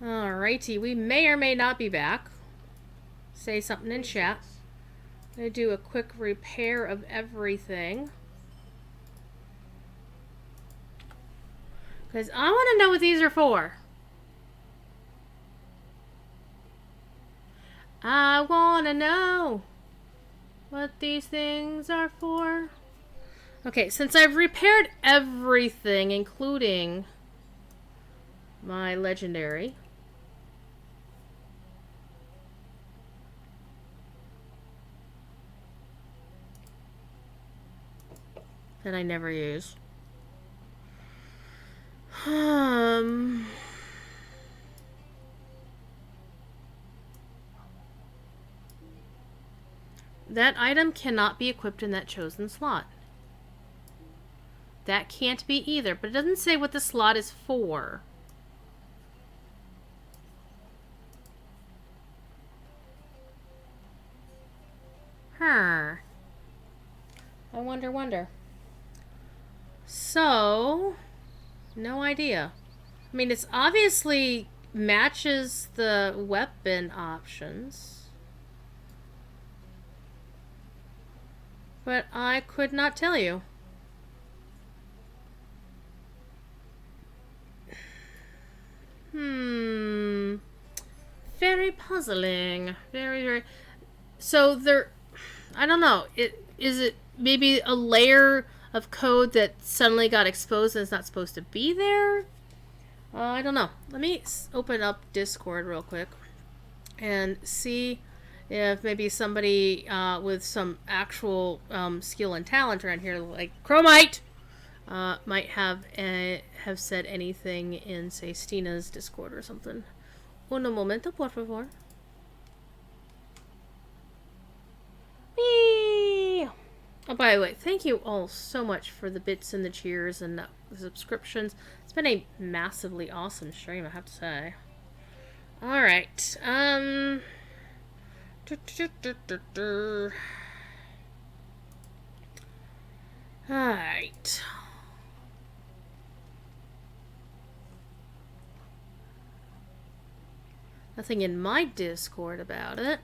Alrighty, we may or may not be back. Say something in chat. I'm gonna do a quick repair of everything. Because I want to know what these are for. I want to know what these things are for. Okay, since I've repaired everything, including my legendary, that I never use. That item cannot be equipped in that chosen slot. That can't be either, but it doesn't say what the slot is for. I wonder. So, no idea. I mean, it's obviously matches the weapon options. But I could not tell you. Very puzzling. Very. So there, I don't know. Is it maybe a layer of code that suddenly got exposed and it's not supposed to be there? I don't know. Let me open up Discord real quick and see if maybe somebody with some actual skill and talent around here, like Chromite, might have said anything in, say, Stina's Discord or something. Un momento, por favor. Whee! Oh, by the way, thank you all so much for the bits and the cheers and the subscriptions. It's been a massively awesome stream, I have to say. Alright, Alright. Nothing in my Discord about it.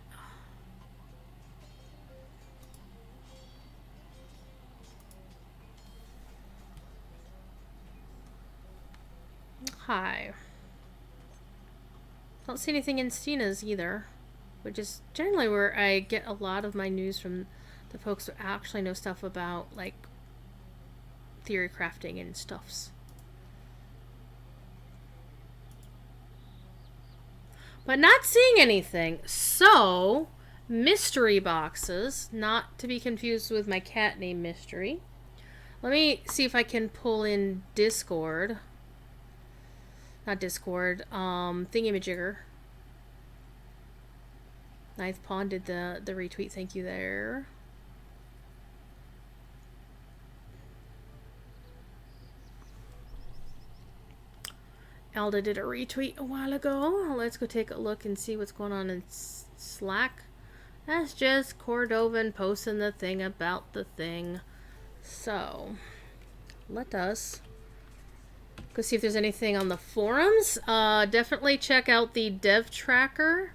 Hi. Don't see anything in Stina's either, which is generally where I get a lot of my news from the folks who actually know stuff about, like, theory crafting and stuffs. But not seeing anything. So, mystery boxes, not to be confused with my cat named Mystery. Let me see if I can pull in Discord. Not Discord, Thingamajigger. Ninth Pawn did the retweet, thank you there. Elda did a retweet a while ago. Let's go take a look and see what's going on in Slack. That's just Cordovan posting the thing about the thing. So, let us go see if there's anything on the forums. Definitely check out the dev tracker.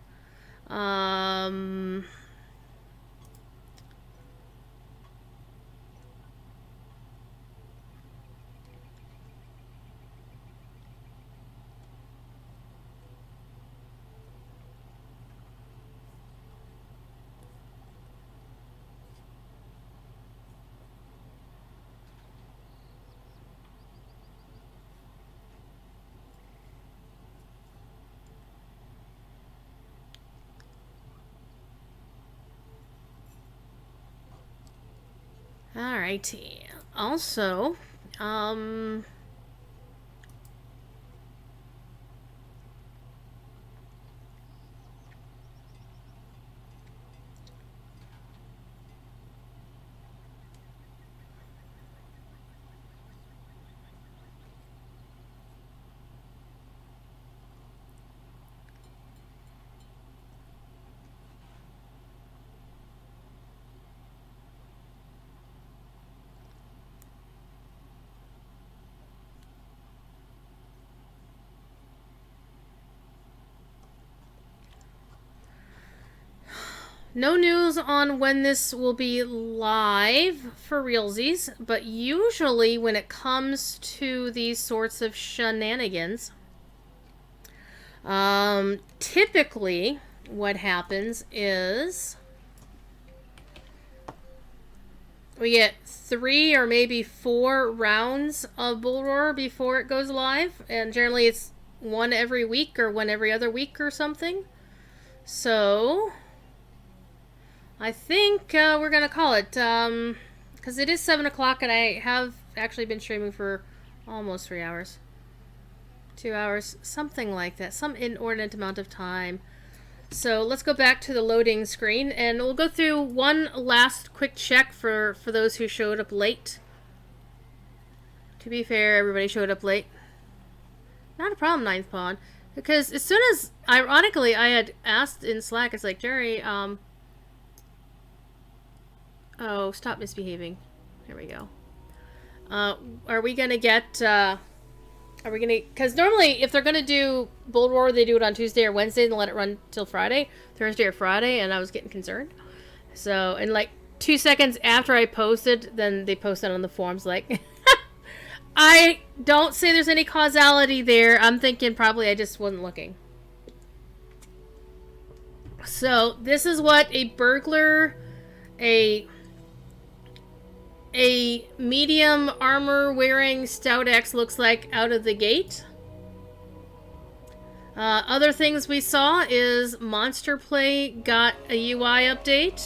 Alrighty. Also, No news on when this will be live for realsies, but usually when it comes to these sorts of shenanigans, typically what happens is we get 3 or maybe 4 rounds of Bullroarer before it goes live, and generally it's one every week or one every other week or something. So I think we're gonna call it, because it is 7 o'clock and I have actually been streaming for almost 3 hours. 2 hours, something like that, some inordinate amount of time. So let's go back to the loading screen and we'll go through one last quick check for those who showed up late. To be fair, everybody showed up late. Not a problem, Ninth Pawn. Because as soon as, ironically, I had asked in Slack, it's like, Jerry, oh, stop misbehaving. There we go. Are we gonna get, are we gonna, because normally if they're gonna do Bullroarer, they do it on Tuesday or Wednesday and let it run till Friday, Thursday or Friday, and I was getting concerned. So, and like 2 seconds after I posted, then they posted on the forums like, I don't say there's any causality there. I'm thinking probably I just wasn't looking. So, this is what a burglar, a medium armor wearing Stout-Axe looks like out of the gate. Other things we saw is Monster Play got a UI update.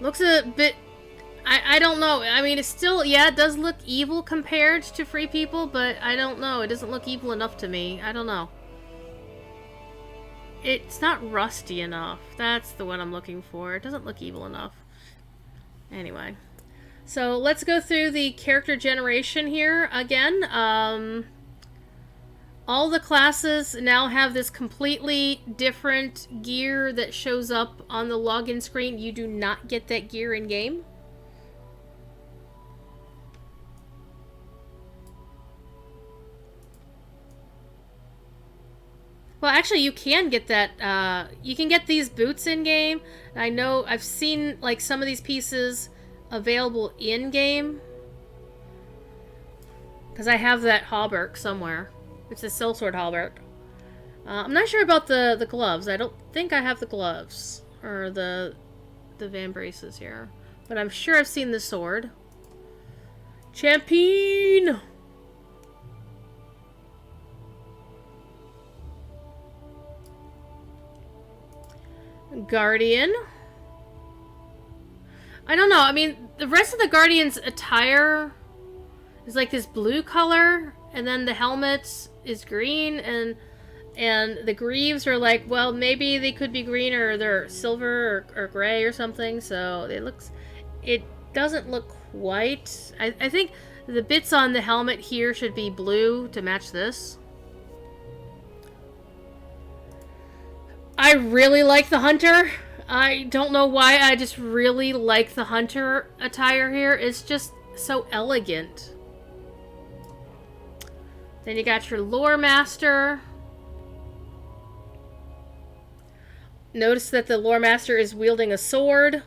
Looks a bit, I don't know. I mean, it's still, yeah, it does look evil compared to Free People, but I don't know. It doesn't look evil enough to me. I don't know. It's not rusty enough. That's the one I'm looking for. It doesn't look evil enough. Anyway. So let's go through the character generation here again. All the classes now have this completely different gear that shows up on the login screen. You do not get that gear in game. Well, actually, you can get that, you can get these boots in-game. I know, I've seen, like, some of these pieces available in-game. Because I have that hauberk somewhere. It's a sellsword hauberk. I'm not sure about the gloves. I don't think I have the gloves. Or the van braces here. But I'm sure I've seen the sword. Champion! Guardian. I don't know. I mean, the rest of the Guardian's attire is like this blue color, and then the helmet is green, and the greaves are like, well, maybe they could be green or they're silver or gray or something. So it doesn't look quite. I think the bits on the helmet here should be blue to match this. I really like the hunter. I don't know why, I just really like the hunter attire here. It's just so elegant. Then you got your lore master. Notice that the lore master is wielding a sword.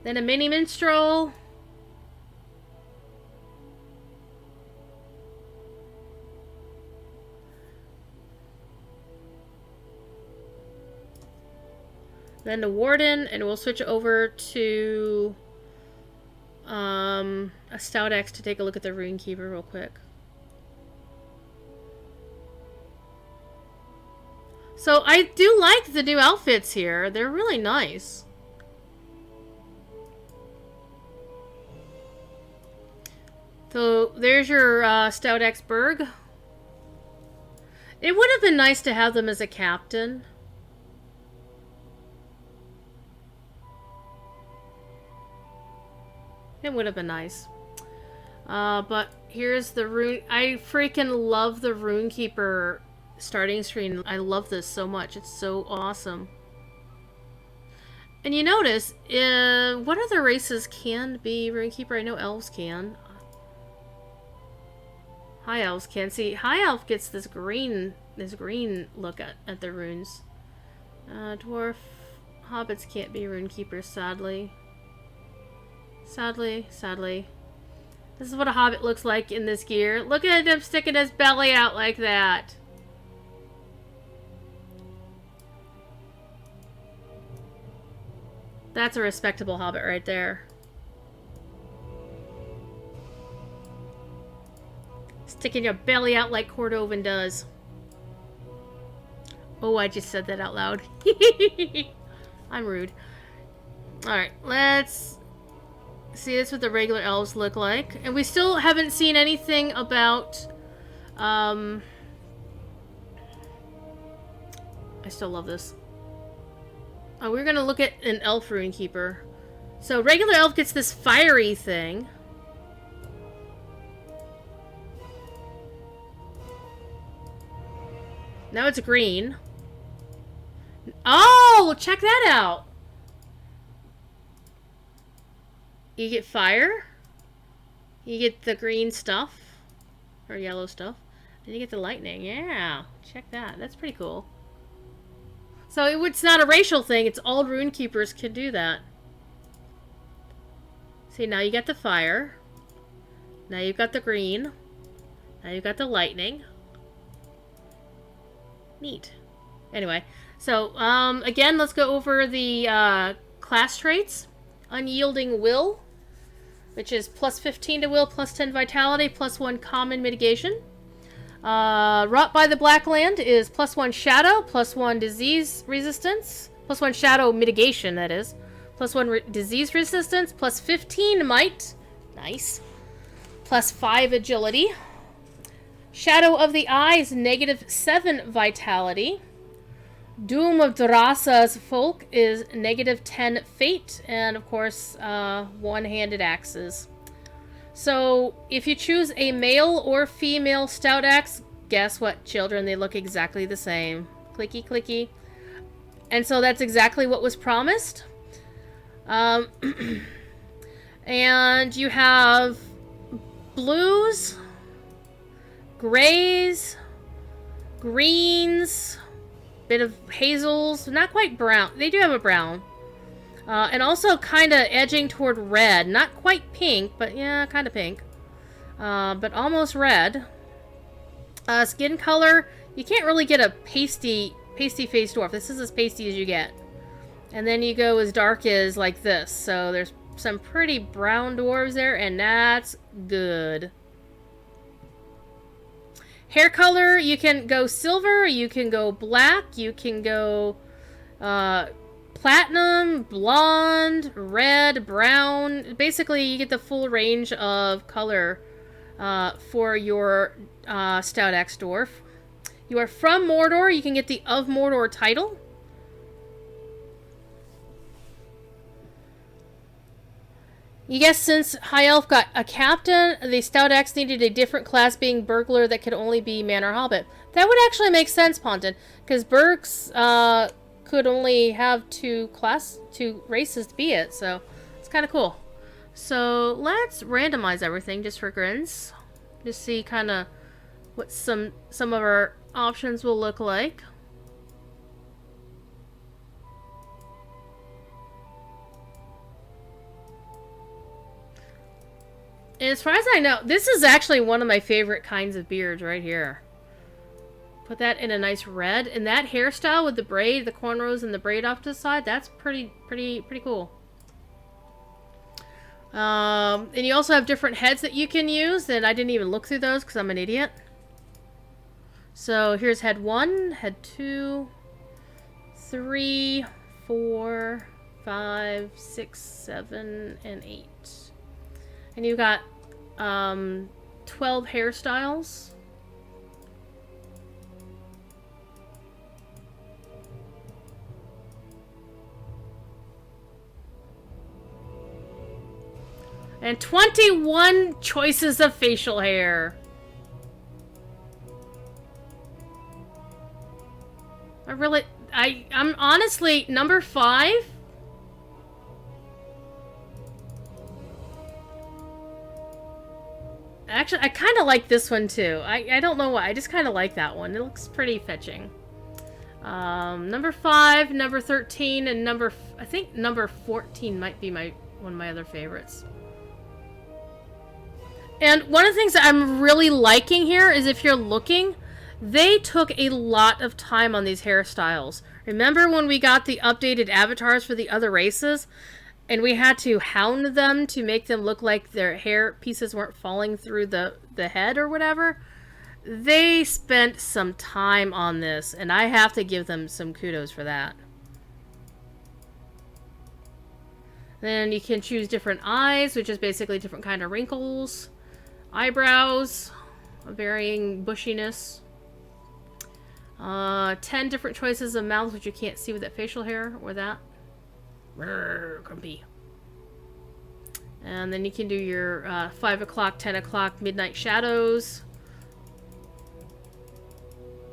Then a mini minstrel. Then the warden, and we'll switch over to a Stout-Axe to take a look at the Rune-keeper real quick. So I do like the new outfits here. They're really nice. So there's your Stout-Axe Berg. It would have been nice to have them as a captain. It would have been nice. But here's the Rune... I freaking love the Rune-keeper starting screen. I love this so much. It's so awesome. And you notice, what other races can be Rune-keeper? I know elves can. High elves can. See, high elf gets this green look at the runes. Dwarf, hobbits can't be rune-keepers, sadly. Sadly. This is what a hobbit looks like in this gear. Look at him sticking his belly out like that. That's a respectable hobbit right there. Sticking your belly out like Cordovan does. Oh, I just said that out loud. I'm rude. Alright, let's see. That's what the regular elves look like. And we still haven't seen anything about... I still love this. Oh, we're gonna look at an elf Rune-keeper. So regular elf gets this fiery thing. Now it's green. Oh, check that out. You get fire. You get the green stuff. Or yellow stuff. And you get the lightning. Yeah, check that. That's pretty cool. So it's not a racial thing. It's all Rune-keepers can do that. See, now you got the fire. Now you've got the green. Now you've got the lightning. Neat. Anyway, so, again, let's go over the class traits. Unyielding will, which is plus 15 to will, plus 10 vitality, plus 1 common mitigation. Wrought by the Black Land is plus 1 shadow, plus 1 disease resistance, plus 1 shadow mitigation, that is. Plus 1 disease resistance, plus 15 might. Nice. Plus 5 agility. Shadow of the Eyes, negative 7 vitality. Doom of Drasa's Folk is negative 10 fate. And, of course, one-handed axes. So, if you choose a male or female Stout-Axe, guess what, children? They look exactly the same. Clicky, clicky. And so that's exactly what was promised. And you have blues, grays, greens, bit of hazels, not quite brown. They do have a brown. And also kind of edging toward red. Not quite pink, but yeah, kind of pink. But almost red. Skin color, you can't really get a pasty faced dwarf. This is as pasty as you get. And then you go as dark as like this. So there's some pretty brown dwarves there, and that's good. Hair color, you can go silver, you can go black, you can go platinum, blonde, red, brown. Basically, you get the full range of color for your Stout-Axe dwarf. You are from Mordor, you can get the Of Mordor title. You guess since High Elf got a captain, the Stout-Axe needed a different class, being burglar, that could only be man or hobbit. That would actually make sense, Ponton, because Burks could only have two races to be it, so it's kind of cool. So let's randomize everything just for grins, just see kind of what some of our options will look like. And as far as I know, this is actually one of my favorite kinds of beards right here. Put that in a nice red. And that hairstyle with the braid, the cornrows and the braid off to the side, that's pretty cool. And you also have different heads that you can use, and I didn't even look through those because I'm an idiot. So here's head 1, head 2, 3, 4, 5, 6, 7, and 8. And you've got 12 hairstyles. And 21 choices of facial hair. I'm honestly, number 5... Actually, I kind of like this one too. I don't know why. I just kind of like that one. It looks pretty fetching. Number 5, number 13, and I think number 14 might be one of my other favorites. And one of the things that I'm really liking here is if you're looking, they took a lot of time on these hairstyles. Remember when we got the updated avatars for the other races? And we had to hound them to make them look like their hair pieces weren't falling through the head or whatever. They spent some time on this, and I have to give them some kudos for that. Then you can choose different eyes, which is basically different kind of wrinkles. Eyebrows, varying bushiness. 10 different choices of mouths, which you can't see with that facial hair or that. Grumpy. And then you can do your 5 o'clock, 10 o'clock, midnight shadows.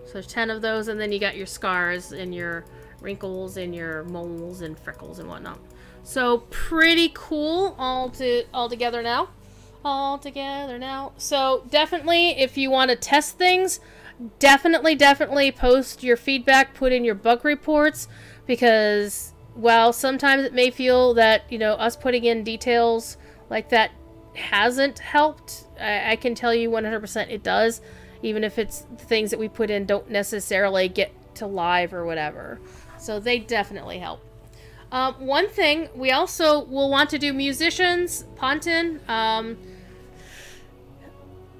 So there's 10 of those, and then you got your scars and your wrinkles and your moles and freckles and whatnot. So pretty cool all together now. All together now. So definitely, if you want to test things, definitely post your feedback, put in your bug reports, because while sometimes it may feel that, you know, us putting in details like that hasn't helped, I can tell you 100% it does, even if it's things that we put in don't necessarily get to live or whatever. So they definitely help. One thing, we also will want to do musicians, Ponton.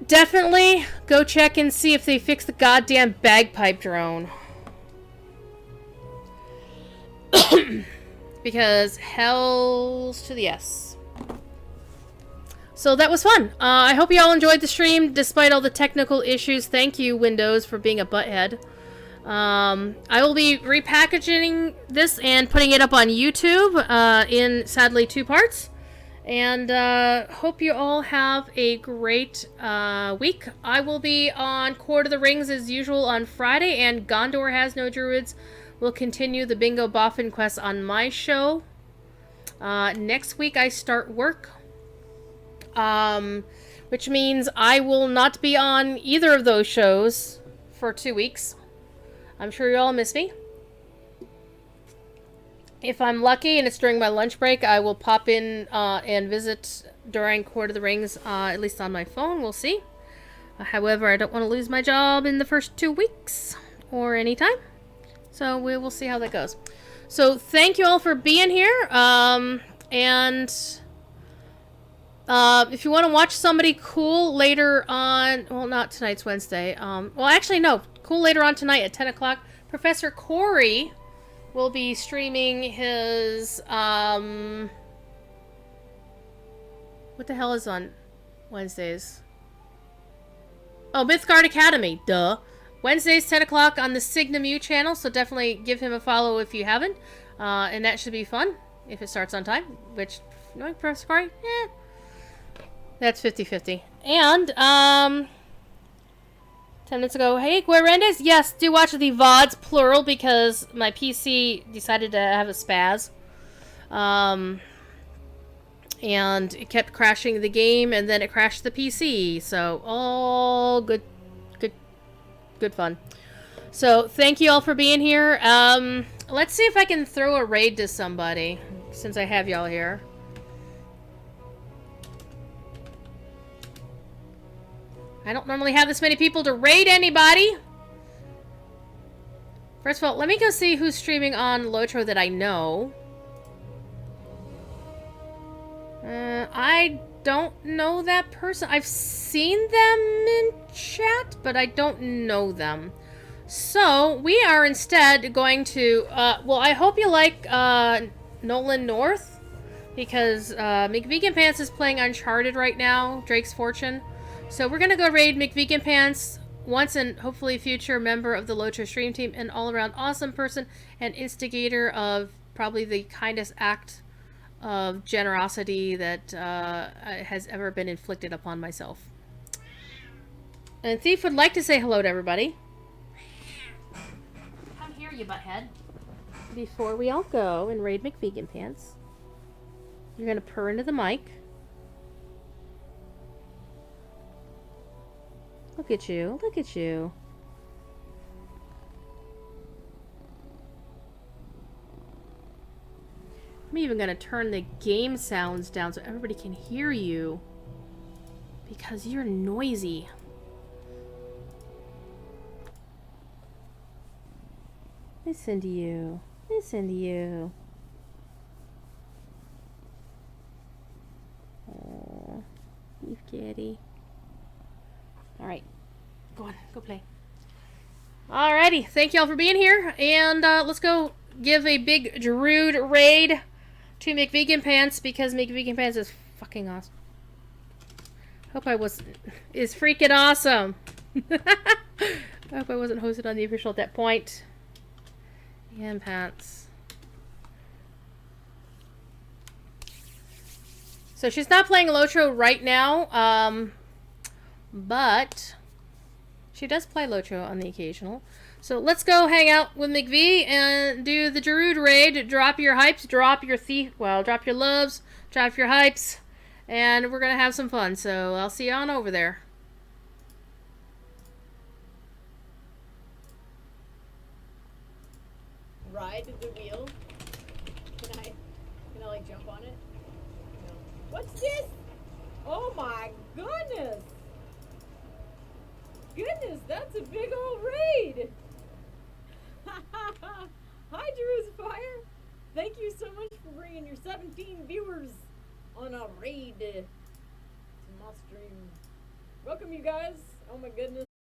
Definitely go check and see if they fix the goddamn bagpipe drone. Because hells to the yes. So that was fun. I hope you all enjoyed the stream despite all the technical issues. Thank you, Windows, for being a butthead. I will be repackaging this and putting it up on YouTube in, sadly, 2 parts. And hope you all have a great week. I will be on Court of the Rings as usual on Friday, and Gondor Has No Druids will continue the Bingo Boffin quest on my show. Next week I start work, which means I will not be on either of those shows for 2 weeks. I'm sure you all miss me. If I'm lucky and it's during my lunch break, I will pop in and visit during Court of the Rings, at least on my phone. We'll see. However, I don't want to lose my job in the first 2 weeks or anytime. So we will see how that goes. So thank you all for being here. And if you want to watch somebody cool later on, well, not tonight's Wednesday. Well, actually, no. Cool later on tonight at 10 o'clock. Professor Corey will be streaming his, what the hell is on Wednesdays? Oh, Mythgard Academy, duh. Wednesdays, 10 o'clock on the Signamu channel, so definitely give him a follow if you haven't. And that should be fun, if it starts on time, which, knowing Professor Corey, that's 50-50. And, 10 minutes ago, hey, Guarendes, yes, do watch the VODs, plural, because my PC decided to have a spaz. And it kept crashing the game, and then it crashed the PC. So, all good fun. So, thank you all for being here. Let's see if I can throw a raid to somebody, since I have y'all here. I don't normally have this many people to raid anybody. First of all, let me go see who's streaming on Lotro that I know. I don't know that person. I've seen them in chat, but I don't know them. So, we are instead going to, well, I hope you like Nolan North, because McVegan Pants is playing Uncharted right now, Drake's Fortune. So we're going to go raid McVegan Pants, once and hopefully future member of the Lotro stream team, and all-around awesome person and instigator of probably the kindest act of generosity that has ever been inflicted upon myself. And Thief would like to say hello to everybody. Come here, you butthead. Before we all go and raid McVegan Pants, you're going to purr into the mic. Look at you. Look at you. I'm even gonna turn the game sounds down so everybody can hear you. Because you're noisy. Listen to you. Listen to you. Oh, beef kitty. Alright. Go on. Go play. Alrighty. Thank y'all for being here. And let's go give a big Druid raid to McVegan Pants because McVegan Pants is fucking awesome. Hope I was... is freaking awesome. I hope I wasn't hosted on the official at that point. And Pants. So she's not playing Lotro right now, but she does play Lotro on the occasional. So let's go hang out with McV and do the Druid raid. Drop your hypes, drop your drop your loves, drop your hypes, and we're gonna have some fun. So I'll see you on over there. Ride the wheel. Can I like jump on it? No. What's this? Oh my goodness! Goodness, that's a big old raid! Hi, Drew's Fire! Thank you so much for bringing your 17 viewers on a raid to my stream. Welcome, you guys. Oh my goodness.